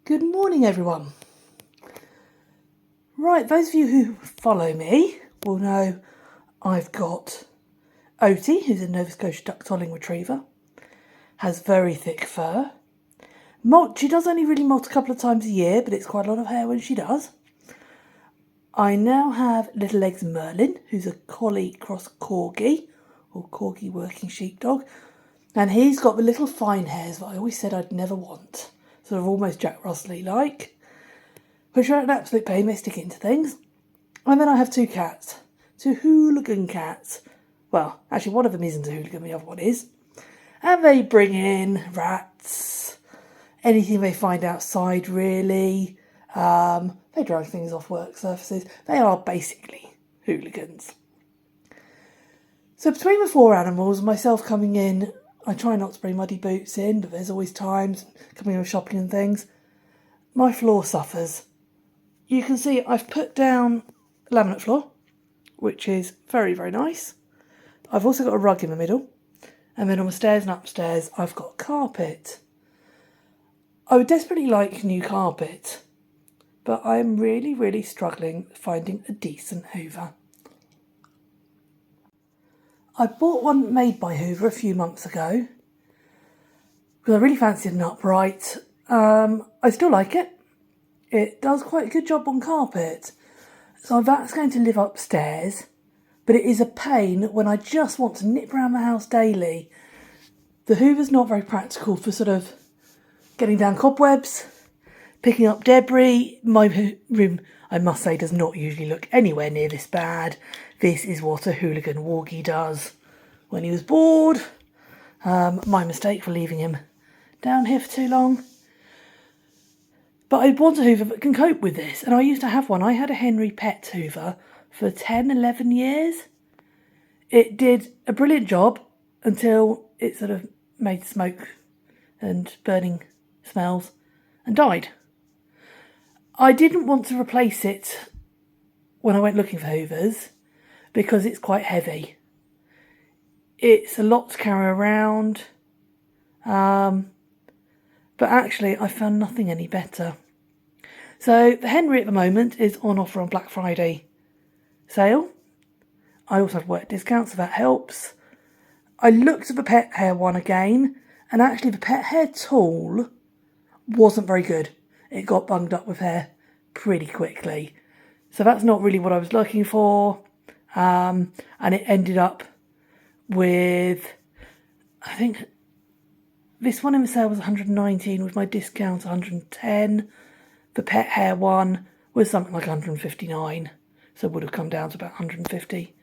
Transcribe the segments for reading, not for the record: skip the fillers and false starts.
Good morning, everyone. Right, those of you who follow me will know I've got Oti, who's a Nova Scotia duck-tolling retriever, has very thick fur. She does only really molt a couple of times a year, but it's quite a lot of hair when she does. I now have Little Legs Merlin, who's a collie cross corgi, or corgi working sheepdog, and he's got the little fine hairs that I always said I'd never want, sort of almost Jack Russell-like, which are an absolute pain, they stick into things. And then I have two cats, two hooligan cats. Well, actually one of them isn't a hooligan, the other one is. And they bring in rats, anything they find outside really. They drag things off work surfaces. They are basically hooligans. So between the four animals, myself coming in, I try not to bring muddy boots in, but there's always times coming in with shopping and things. My floor suffers. You can see I've put down laminate floor, which is very, very nice. I've also got a rug in the middle. And then on the stairs and upstairs, I've got carpet. I would desperately like new carpet, but I'm really, really struggling finding a decent Hoover. I bought one made by Hoover a few months ago because I really fancied an upright. I still like it. It does quite a good job on carpet. So that's going to live upstairs, but it is a pain when I just want to nip around the house daily. The Hoover's not very practical for sort of getting down cobwebs, picking up debris. My room, I must say, does not usually look anywhere near this bad. This is what a hooligan Wargie does when he was bored. My mistake for leaving him down here for too long. But I want a Hoover that can cope with this. And I used to have one. I had a Henry Pet Hoover for 10, 11 years. It did a brilliant job until it sort of made smoke and burning smells and died. I didn't want to replace it when I went looking for Hoovers because it's quite heavy. It's a lot to carry around. But actually I found nothing any better. So the Henry at the moment is on offer on Black Friday sale. I also have work discounts, so that helps. I looked at the pet hair one again, and actually the pet hair tool wasn't very good. It got bunged up with hair pretty quickly. So that's not really what I was looking for. And it ended up with, I think this one in the sale was 119 with my discount 110. The pet hair one was something like 159. So it would have come down to about 150.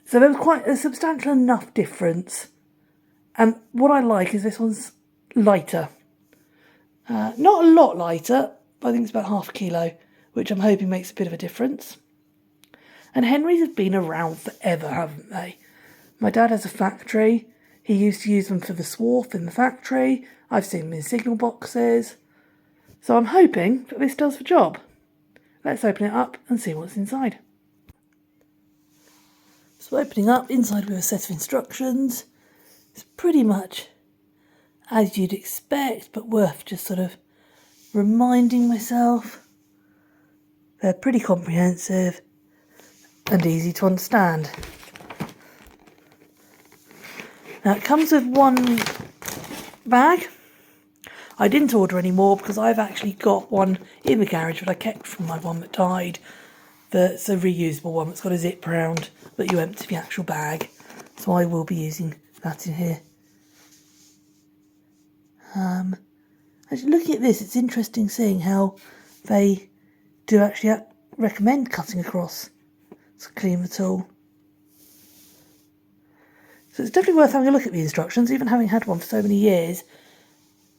So there was quite a substantial enough difference. And what I like is this one's lighter. Not a lot lighter, but I think it's about half a kilo, which I'm hoping makes a bit of a difference. And Henrys have been around forever, haven't they? My dad has a factory. He used to use them for the swarf in the factory. I've seen them in signal boxes. So I'm hoping that this does the job. Let's open it up and see what's inside. So opening up, inside with a set of instructions. It's pretty much as you'd expect, but worth just sort of reminding myself. They're pretty comprehensive and easy to understand. Now it comes with one bag. I didn't order any more because I've actually got one in the garage that I kept from my one that died. That's a reusable one that's got a zip round that you empty the actual bag. So I will be using that in here. Actually looking at this, it's interesting seeing how they do actually recommend cutting across to clean the tool. So it's definitely worth having a look at the instructions. Even having had one for so many years,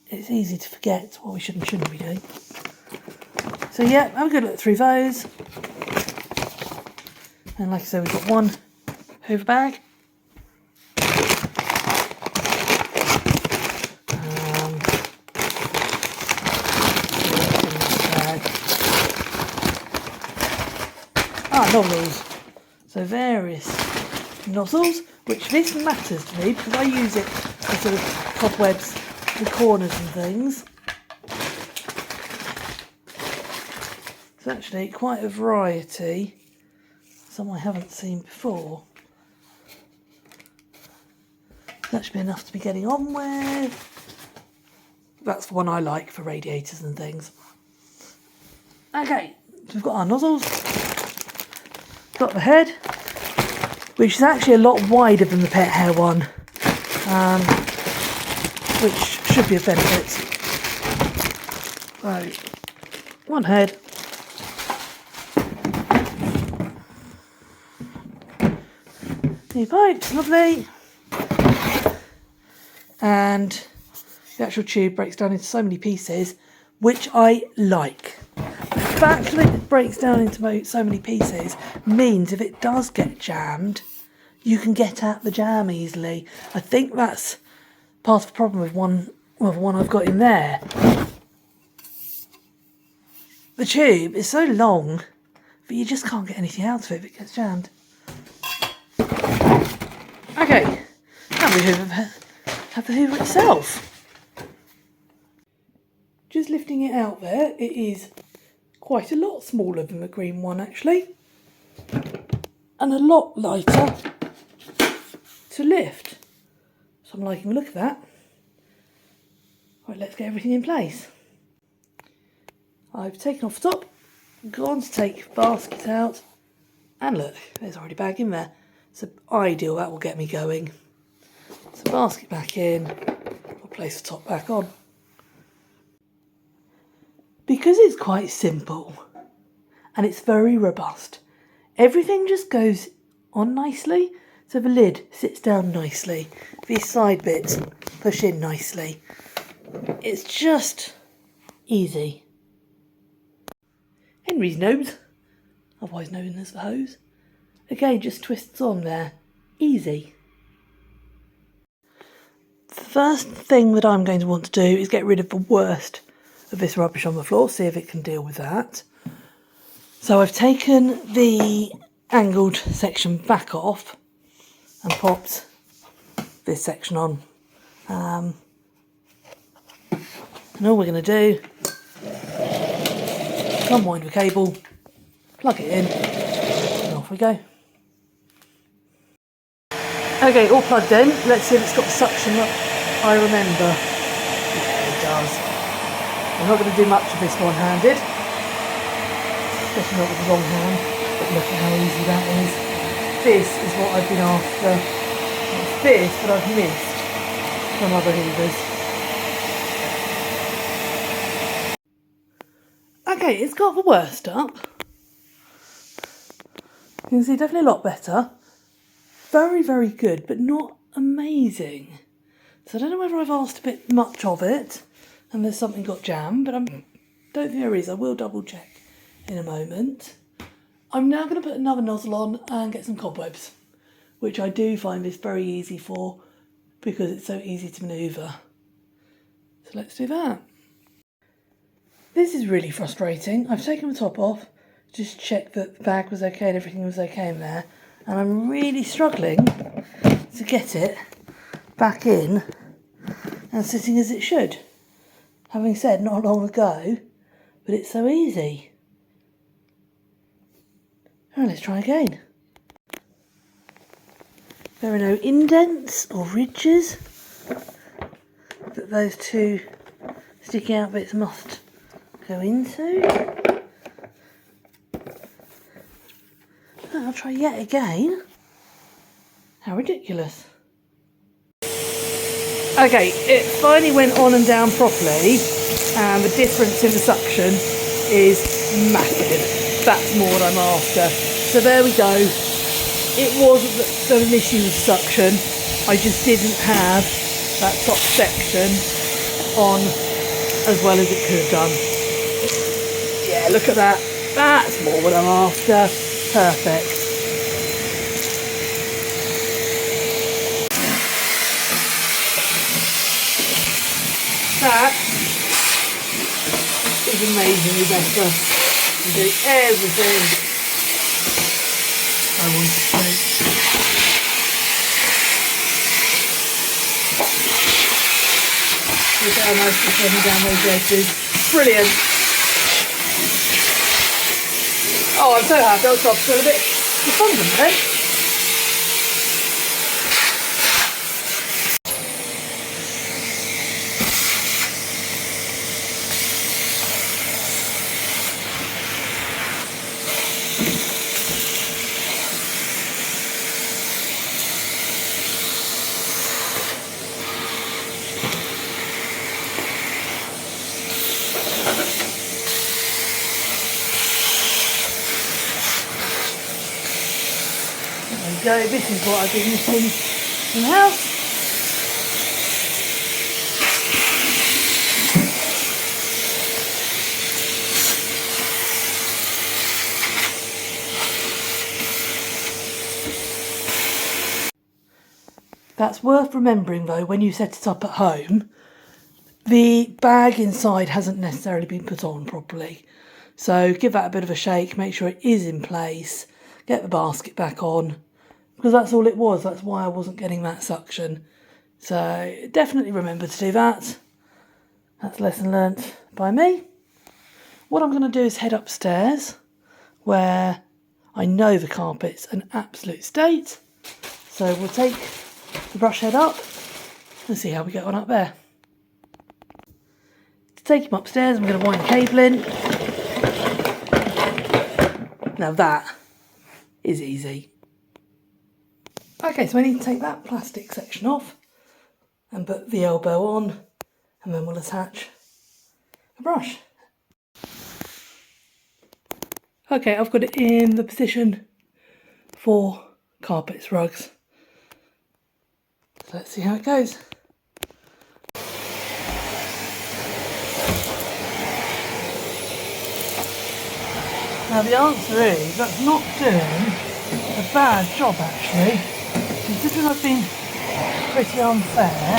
it's easy to forget what we should and shouldn't be doing. So yeah, have a good look through those. And like I said, we've got one Hoover bag. Nozzles. So various nozzles, which this matters to me because I use it for sort of cobwebs and corners and things. There's actually quite a variety, some I haven't seen before. That should be enough to be getting on with. That's the one I like for radiators and things. Okay, so we've got our nozzles, got the head, which is actually a lot wider than the pet hair one, which should be a benefit. So, one head. New pipes, lovely. And the actual tube breaks down into so many pieces, which I like. The fact that it breaks down into so many pieces means if it does get jammed, you can get at the jam easily. I think that's part of the problem with one I've got in there. The tube is so long that you just can't get anything out of it if it gets jammed. Okay, now we have the Hoover itself. Just lifting it out there, it is quite a lot smaller than the green one actually, and a lot lighter to lift. So I'm liking the look of that. Right, let's get everything in place. I've taken off the top, gone to take the basket out, and look, there's already a bag in there. So ideal, that will get me going. So basket back in, I'll place the top back on. Because it's quite simple and it's very robust, everything just goes on nicely, so the lid sits down nicely, these side bits push in nicely. It's just easy. Henry's nose, otherwise known as the hose, again just twists on there, easy. The first thing that I'm going to want to do is get rid of the worst of this rubbish on the floor, see if it can deal with that. So I've taken the angled section back off and popped this section on. And all we're going to do, unwind the cable, plug it in, and off we go. Okay, all plugged in. Let's see if it's got the suction that I remember. Yeah, it does. I'm not going to do much of this one-handed, especially not with the wrong hand, but look at how easy that is. This is what I've been after. It's this that I've missed from other Hoovers. Okay, it's got the worst up. You can see definitely a lot better. Very, very good, but not amazing. So I don't know whether I've asked a bit much of it and there's something got jammed, but I don't think there is. I will double check in a moment. I'm now going to put another nozzle on and get some cobwebs, which I do find this very easy for because it's so easy to manoeuvre. So let's do that. This is really frustrating. I've taken the top off, just checked that the bag was okay and everything was okay in there, and I'm really struggling to get it back in and sitting as it should. Having said not long ago, but it's so easy. Right, let's try again. There are no indents or ridges that those two sticking out bits must go into. I'll try yet again. How ridiculous. Okay, it finally went on and down properly, and the difference in the suction is massive. That's more what I'm after. So there we go. It wasn't that there was an issue with suction, I just didn't have that top section on as well as it could have done. Yeah, look at that. That's more what I'm after. Perfect. That is amazingly better than doing everything I want to do. Look how nice it's running down those edges. Brilliant. Oh, I'm so happy. I was feel a bit despondent then. There we go, this is what I've been missing in the house. That's worth remembering though, when you set it up at home, the bag inside hasn't necessarily been put on properly. So give that a bit of a shake, make sure it is in place, get the basket back on, because that's all it was. That's why I wasn't getting that suction. So definitely remember to do that. That's a lesson learnt by me. What I'm going to do is head upstairs where I know the carpet's an absolute state. So we'll take the brush head up and see how we get on up there. To take him upstairs, I'm going to wind the cable in. Now that is easy. Okay, so I need to take that plastic section off and put the elbow on, and then we'll attach the brush. Okay, I've got it in the position for carpets, rugs. So let's see how it goes. Now the answer is that's not doing a bad job actually. Considering I've been pretty unfair,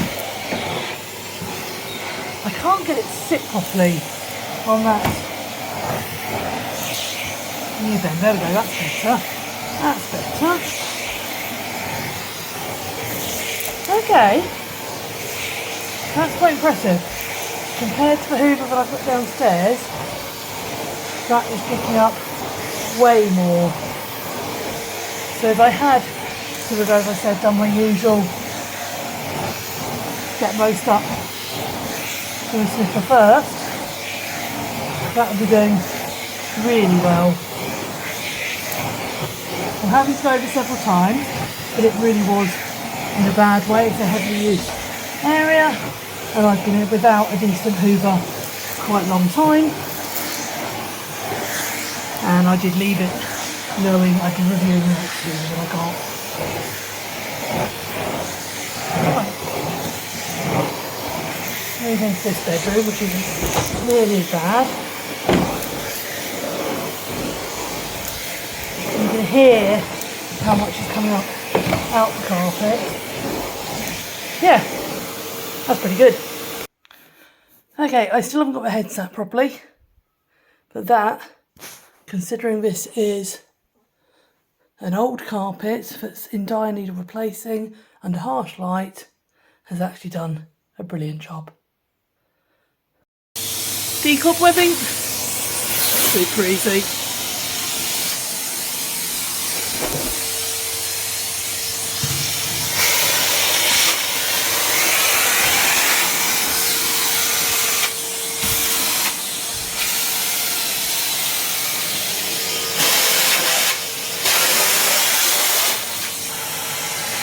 I can't get it to sit properly on that new bend. There we go, that's better. That's better. Okay, that's quite impressive. Compared to the Hoover that I've got downstairs, that is picking up way more. So if I had sort of, as I said, done my usual, get most up to the sniffer first, that would be doing really well. I'm having to go over several times, but it really was in a bad way. It's a heavily used area, and I've been without a decent Hoover for quite a long time. And I did leave it knowing I'd be reviewing the next Hoover that I got. Right. Move into this bedroom, which isn't nearly as bad. You can hear how much is coming up out the carpet. Yeah, that's pretty good. Okay, I still haven't got my head sat properly, but that, considering this is an old carpet that's in dire need of replacing under harsh light, has actually done a brilliant job. Decobwebbing, super easy.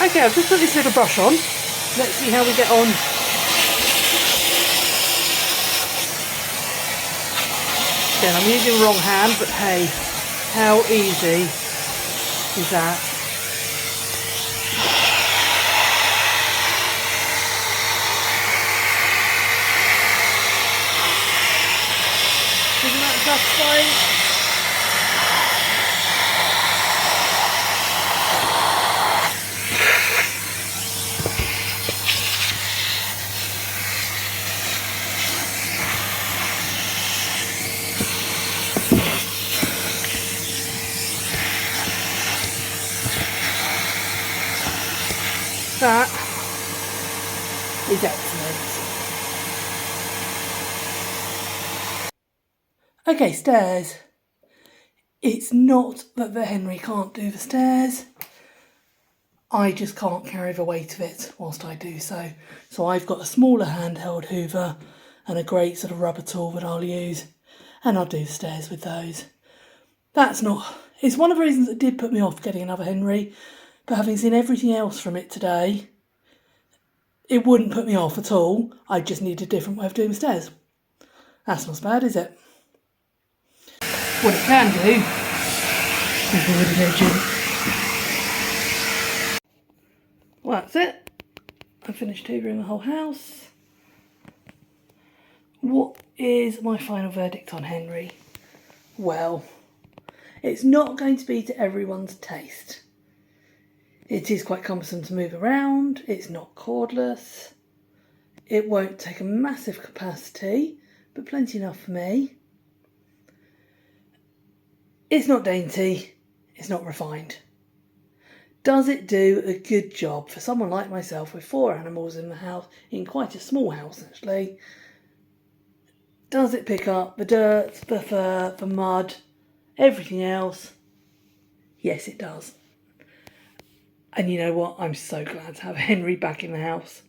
Okay, I've just put this little brush on. Let's see how we get on. Again, I'm using the wrong hand, but hey, how easy is that? Isn't that satisfying? That is excellent. Okay, stairs. It's not that the Henry can't do the stairs. I just can't carry the weight of it whilst I do so. So I've got a smaller handheld Hoover and a great sort of rubber tool that I'll use, and I'll do the stairs with those. It's one of the reasons that did put me off getting another Henry, but having seen everything else from it today, it wouldn't put me off at all. I just need a different way of doing the stairs. That's not so bad, is it? What it can do is the wooden edging. Well, that's it. I've finished hoovering the whole house. What is my final verdict on Henry? Well, it's not going to be to everyone's taste. It is quite cumbersome to move around. It's not cordless. It won't take a massive capacity, but plenty enough for me. It's not dainty. It's not refined. Does it do a good job for someone like myself with 4 animals in the house, in quite a small house actually? Does it pick up the dirt, the fur, the mud, everything else? Yes, it does. And you know what? I'm so glad to have Henry back in the house.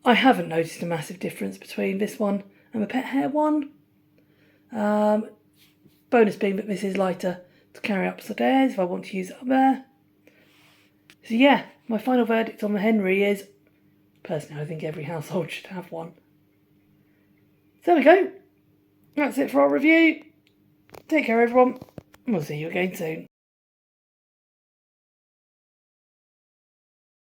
I haven't noticed a massive difference between this one and the pet hair one. Bonus being that this is lighter to carry upstairs if I want to use it up there. So yeah, my final verdict on the Henry is, personally I think every household should have one. So there we go. That's it for our review. Take care everyone, and we'll see you again soon.